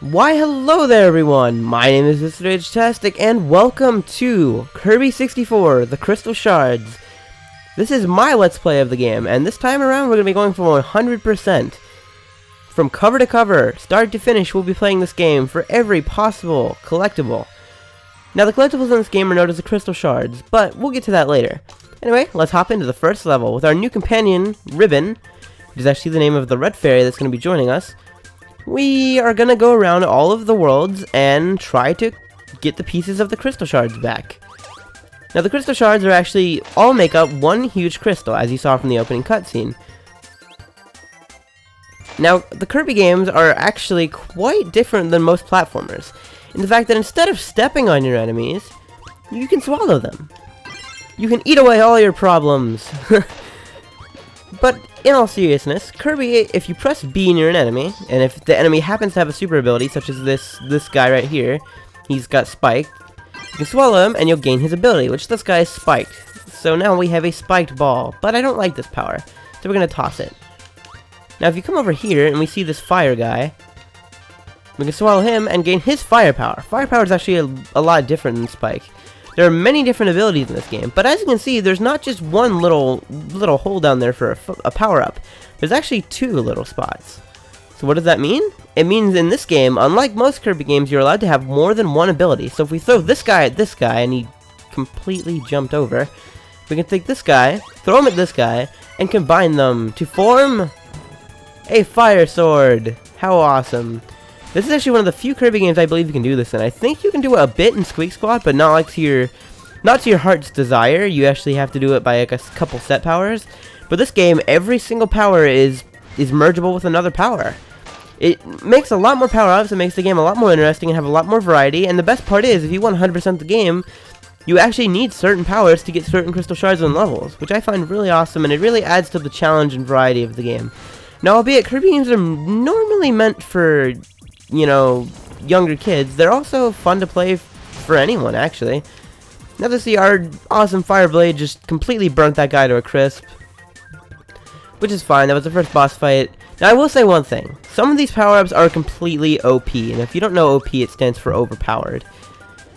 Why hello there everyone, my name is Mr. Tastic and welcome to Kirby 64, the Crystal Shards. This is my let's play of the game, and this time around we're going to be going for 100%. From cover to cover, start to finish, we'll be playing this game for every possible collectible. Now the collectibles in this game are known as the Crystal Shards, but we'll get to that later. Anyway, let's hop into the first level with our new companion, Ribbon, which is actually the name of the red fairy that's going to be joining us. We are going to go around all of the worlds and try to get the pieces of the Crystal Shards back. Now the Crystal Shards are actually all make up one huge crystal, as you saw from the opening cutscene. Now, the Kirby games are actually quite different than most platformers, in the fact that instead of stepping on your enemies, you can swallow them. You can eat away all your problems. But in all seriousness, Kirby, if you press B near an enemy, and if the enemy happens to have a super ability, such as this guy right here, he's got spiked, you can swallow him and you'll gain his ability, which this guy is spiked. So now we have a spiked ball, but I don't like this power, so we're going to toss it. Now if you come over here and we see this fire guy, we can swallow him and gain his firepower. Firepower is actually a lot different than Spike. There are many different abilities in this game, but as you can see, there's not just one little hole down there for a power-up. There's actually two little spots. So what does that mean? It means in this game, unlike most Kirby games, you're allowed to have more than one ability. So if we throw this guy at this guy, and he completely jumped over, we can take this guy, throw him at this guy, and combine them to form a fire sword. How awesome. This is actually one of the few Kirby games I believe you can do this in. I think you can do it a bit in Squeak Squad, but not like to your heart's desire. You actually have to do it by like a couple set powers. But this game, every single power is mergeable with another power. It makes a lot more power-ups, it makes the game a lot more interesting and have a lot more variety, and the best part is, if you want 100% the game, you actually need certain powers to get certain Crystal Shards on levels, which I find really awesome, and it really adds to the challenge and variety of the game. Now, albeit Kirby games are normally meant for, you know, younger kids, they're also fun to play for anyone, actually. Now to see our awesome Fire Blade just completely burnt that guy to a crisp, which is fine. That was the first boss fight. Now I will say one thing, some of these power-ups are completely OP, and if you don't know OP, it stands for overpowered.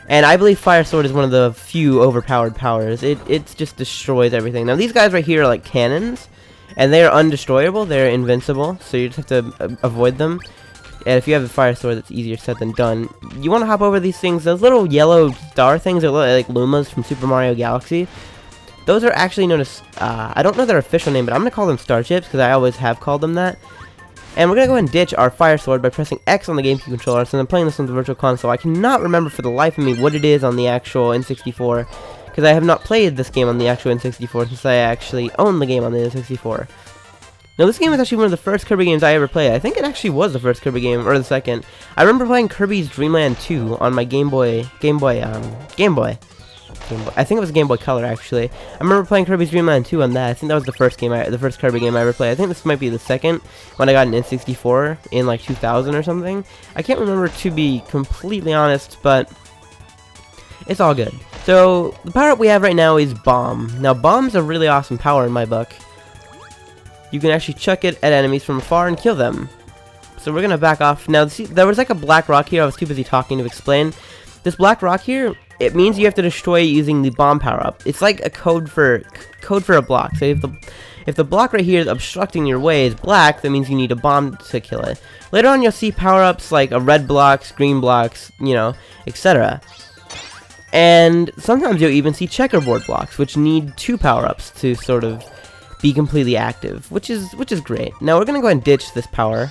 And I believe Fire Sword is one of the few overpowered powers. It just destroys everything. Now these guys right here are like cannons, and they are undestroyable, they're invincible, so you just have to avoid them. And if you have the Fire Sword, that's easier said than done. You want to hop over these things, those little yellow star things are like Lumas from Super Mario Galaxy. Those are actually known as, I don't know their official name, but I'm going to call them Star Chips, because I always have called them that. And we're going to go ahead and ditch our Fire Sword by pressing X on the GameCube controller, since I'm playing this on the Virtual Console. I cannot remember for the life of me what it is on the actual N64, because I have not played this game on the actual N64 since I actually own the game on the N64. Now this game is actually one of the first Kirby games I ever played. I think it actually was the first Kirby game, or the second. I remember playing Kirby's Dream Land 2 on my Game Boy. I think it was Game Boy Color, actually. I remember playing Kirby's Dream Land 2 on that. I think that was the first Kirby game I ever played. I think this might be the second, when I got an N64 in like 2000 or something. I can't remember, to be completely honest, but it's all good. So the power up we have right now is Bomb. Now Bomb's a really awesome power in my book. You can actually chuck it at enemies from afar and kill them. So we're gonna back off. Now see, there was like a black rock here. I was too busy talking to explain. This black rock here, it means you have to destroy it using the bomb power up. It's like a code for a block. So if the block right here is obstructing your way is black, that means you need a bomb to kill it. Later on you'll see power ups like a red blocks, green blocks, you know, etc. And sometimes you'll even see checkerboard blocks, which need two power ups to sort of be completely active, which is great. Now we're gonna go ahead and ditch this power.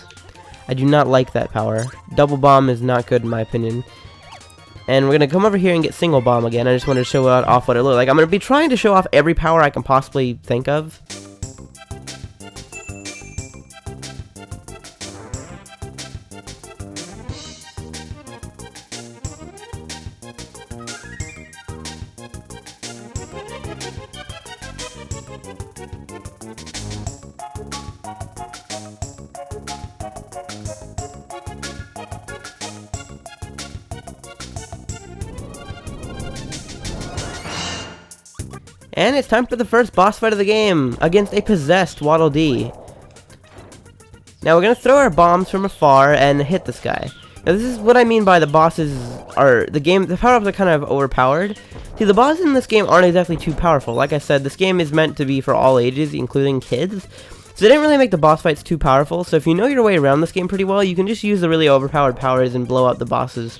I do not like that power. Double bomb is not good in my opinion. And we're gonna come over here and get single bomb again. I just wanted to show off what it looked like. I'm gonna be trying to show off every power I can possibly think of. And it's time for the first boss fight of the game, against a possessed Waddle Dee. Now we're going to throw our bombs from afar and hit this guy. Now, this is what I mean by the bosses are, the power-ups are kind of overpowered. See, the bosses in this game aren't exactly too powerful. Like I said, this game is meant to be for all ages, including kids. So they didn't really make the boss fights too powerful, so if you know your way around this game pretty well, you can just use the really overpowered powers and blow out the bosses.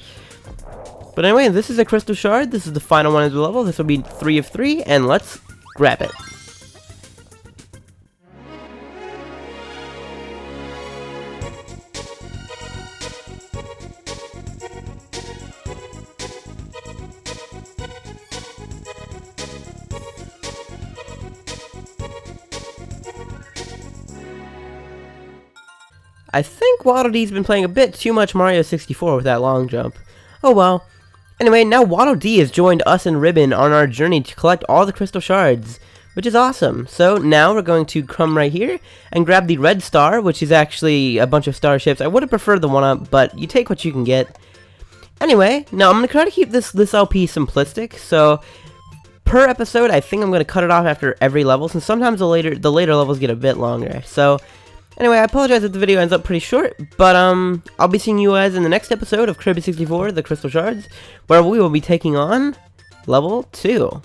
But anyway, this is a crystal shard, this is the final one of the level, this will be 3 of 3, and let's grab it. I think Waddle Dee's been playing a bit too much Mario 64 with that long jump. Oh well. Anyway, now Waddle Dee has joined us and Ribbon on our journey to collect all the crystal shards, which is awesome. So now we're going to come right here and grab the red star, which is actually a bunch of starships. I would have preferred the 1-up, but you take what you can get. Anyway, now I'm going to try to keep this LP simplistic, so per episode I think I'm going to cut it off after every level, since sometimes the later levels get a bit longer. So anyway, I apologize if the video ends up pretty short, but I'll be seeing you guys in the next episode of Kirby 64, the Crystal Shards, where we will be taking on level 2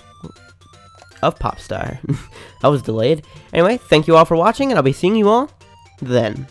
of Popstar. That was delayed. Anyway, thank you all for watching, and I'll be seeing you all then.